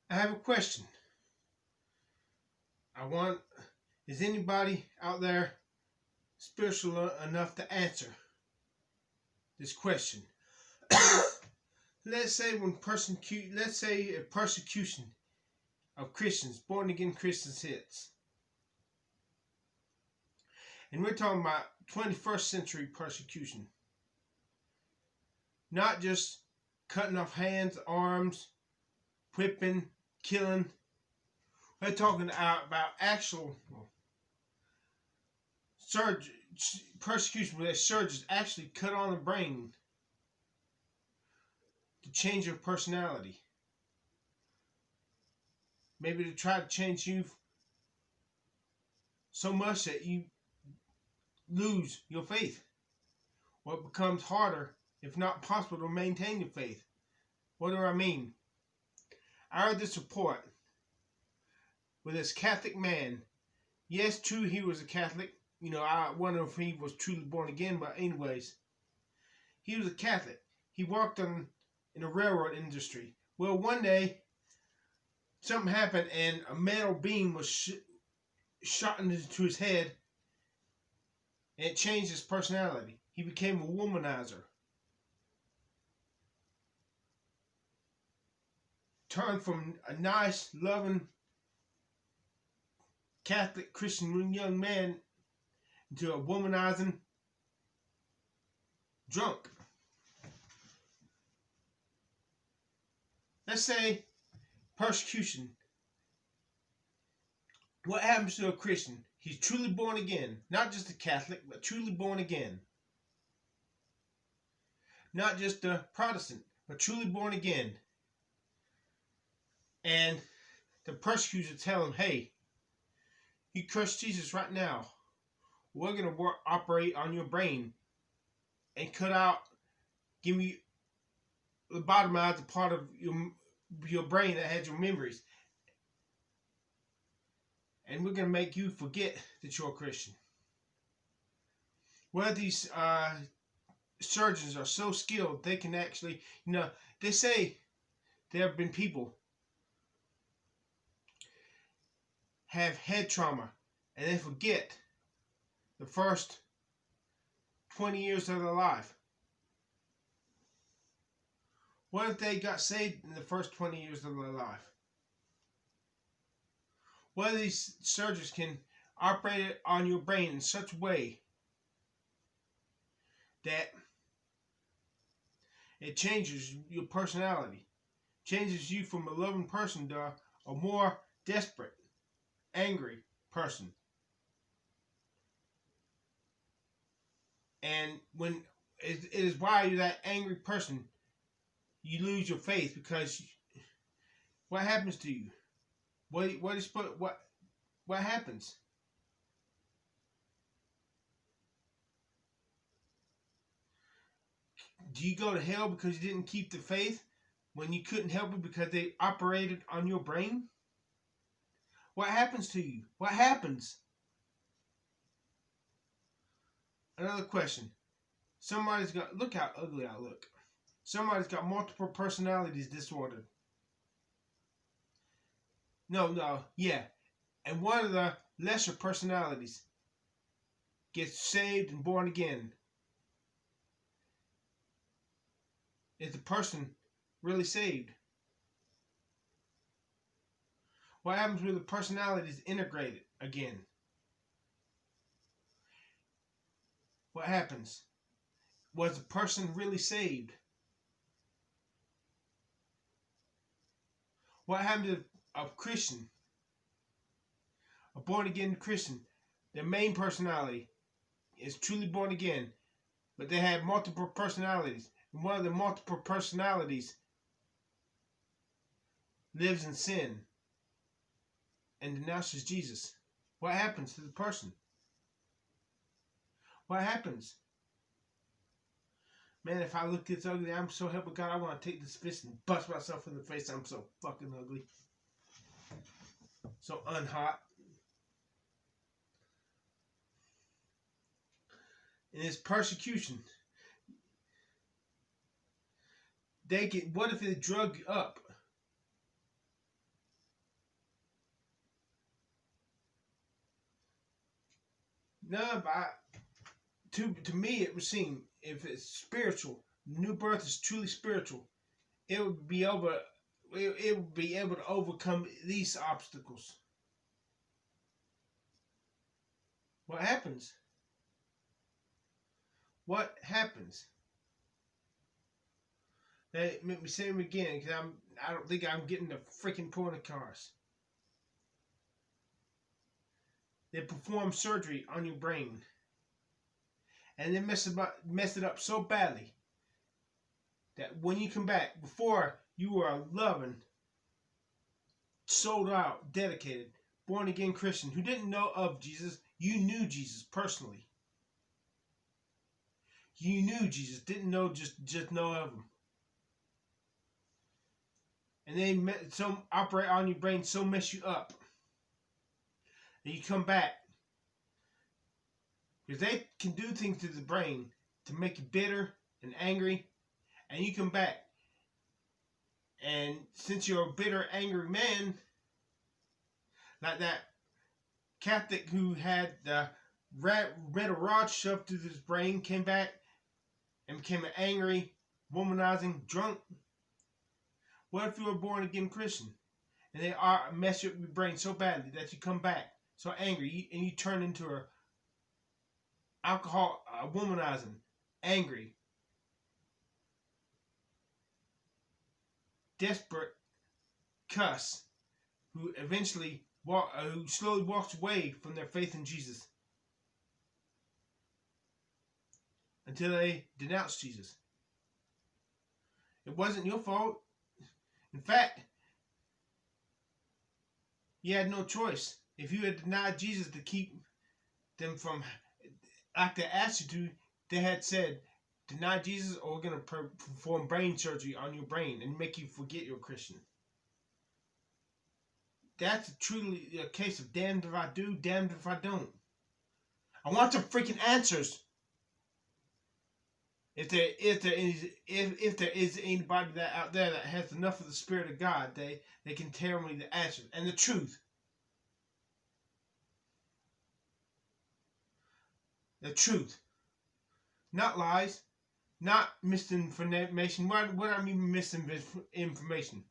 I have a question. I want, is anybody out there spiritual enough to answer this question? Let's say a persecution of Christians, born again Christians hits. And we're talking about 21st century persecution. Not just cutting off hands, arms, whipping, killing. We're talking about actual persecution where surgeons actually cut on the brain to change your personality. Maybe to try to change you so much that you lose your faith. Or it becomes harder, if not possible, to maintain your faith. What do I mean? I heard this report with this Catholic man. Yes, true, he was a Catholic. I wonder if he was truly born again, but anyways, he was a Catholic. He worked in the railroad industry. Well, one day, something happened and a metal beam was shot into his head, and it changed his personality. He became a womanizer. Turned from a nice, loving, Catholic Christian young man into a womanizing drunk. Let's say persecution. What happens to a Christian? He's truly born again. Not just a Catholic, but truly born again. Not just a Protestant, but truly born again. And the persecutors tell him, hey, you curse Jesus right now. We're going to operate on your brain and lobotomize the part of your brain that has your memories. And we're going to make you forget that you're a Christian. Well, these surgeons are so skilled, they can actually, they say there have been people have head trauma and they forget the first 20 years of their life. What if they got saved in the first 20 years of their life? What if these surgeons can operate on your brain in such a way that it changes your personality, changes you from a loving person to a more desperate, angry person. And when it is why you're that angry person, you lose your faith, because what happens to you? What happens? Do you go to hell because you didn't keep the faith when you couldn't help it because they operated on your brain? What happens to you? What happens? Another question. Somebody's got, look how ugly I look. Somebody's got multiple personalities disorder. Yeah. And one of the lesser personalities gets saved and born again. Is the person really saved? What happens when the personality is integrated again? What happens? Was the person really saved? What happened to a Christian, a born-again Christian? Their main personality is truly born again, but they have multiple personalities. And one of the multiple personalities lives in sin and denounces Jesus. What happens to the person? What happens? Man, if I look this ugly, I'm so help with God, I want to take this fist and bust myself in the face. I'm so fucking ugly. So unhot. And it's persecution. What if they drug you up? No, but to me it would seem if it's spiritual, new birth is truly spiritual. It would be over. It would be able to overcome these obstacles. What happens? What happens? Let me say them again, because I don't think I'm getting the freaking point across. They perform surgery on your brain, and they mess it up so badly that when you come back, before you were a loving, sold out, dedicated, born again Christian who didn't know of Jesus, you knew Jesus personally. You knew Jesus, didn't know just know of him. And they operate on your brain, so mess you up. And you come back. Because they can do things to the brain to make you bitter and angry. And you come back. And since you're a bitter, angry man, like that Catholic who had the red rod shoved through his brain, came back and became an angry, womanizing drunk. What if you were a born again Christian and they mess up your brain so badly that you come back so angry and you turn into a womanizing, angry, desperate cuss who slowly walks away from their faith in Jesus until they denounce Jesus. It wasn't your fault. In fact, you had no choice. If you had denied Jesus to keep them from, like they asked you to, they had said, deny Jesus or we're going to perform brain surgery on your brain and make you forget you're a Christian. That's truly a case of damned if I do, damned if I don't. I want some freaking answers. If there is anybody out there that has enough of the Spirit of God, they can tell me the answers and the truth. The truth. Not lies. Not misinformation. What I mean misinformation?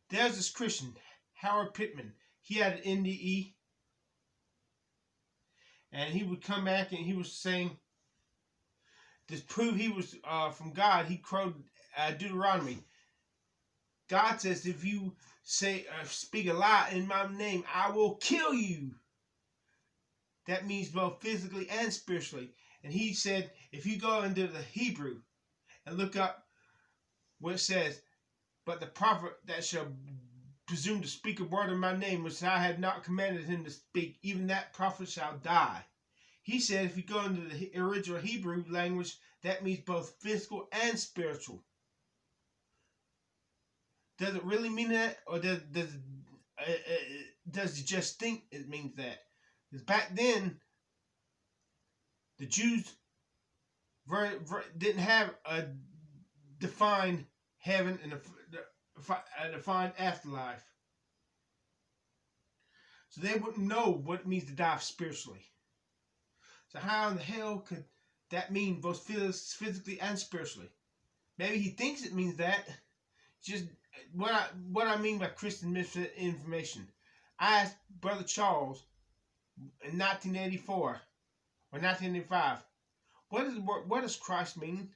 There's this Christian, Howard Pittman. He had an NDE. And he would come back and he was saying, to prove he was from God, he quoted Deuteronomy. God says, if you speak a lie in my name, I will kill you. That means both physically and spiritually. And he said, if you go into the Hebrew and look up what it says, but the prophet that shall presume to speak a word in my name, which I had not commanded him to speak, even that prophet shall die. He said if you go into the original Hebrew language, that means both physical and spiritual. Does it really mean that? Or does it just think it means that? Because back then, the Jews didn't have a defined heaven and a defined afterlife. So they wouldn't know what it means to die spiritually. So how in the hell could that mean both physically and spiritually? Maybe he thinks it means that. Just what I mean by Christian misinformation. I asked Brother Charles in 1984 or 1985, what does Christ mean?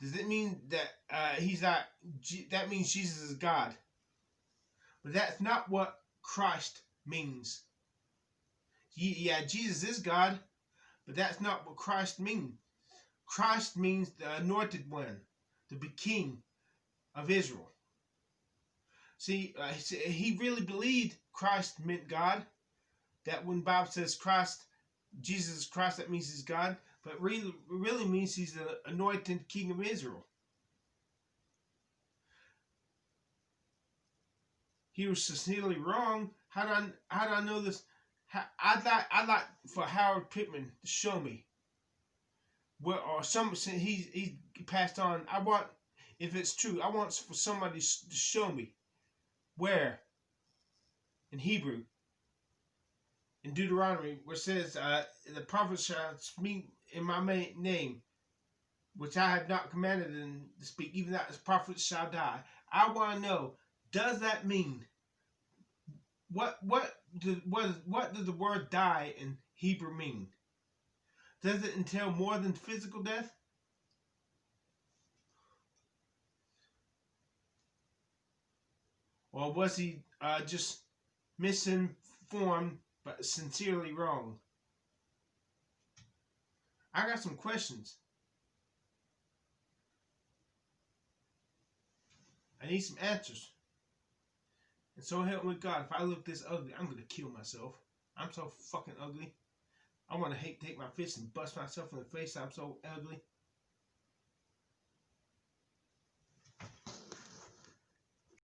Does it mean that that means Jesus is God? But that's not what Christ means. Yeah, Jesus is God, but that's not what Christ means. Christ means the anointed one, the king of Israel. See, he really believed Christ meant God. That when Bible says Jesus is Christ, that means he's God. But really means he's the anointed king of Israel. He was sincerely wrong. How do I know this? I'd like for Howard Pittman to show me where, or he passed on. I want, if it's true, I want for somebody to show me where in Hebrew, in Deuteronomy, where it says, the prophet shall speak in my name, which I have not commanded them to speak, even that his prophets shall die. I want to know, does that mean, what does the word die in Hebrew mean? Does it entail more than physical death? Or was he just misinformed but sincerely wrong? I got some questions. I need some answers. And so help me God, if I look this ugly, I'm gonna kill myself. I'm so fucking ugly. I want to take my fist and bust myself in the face. I'm so ugly.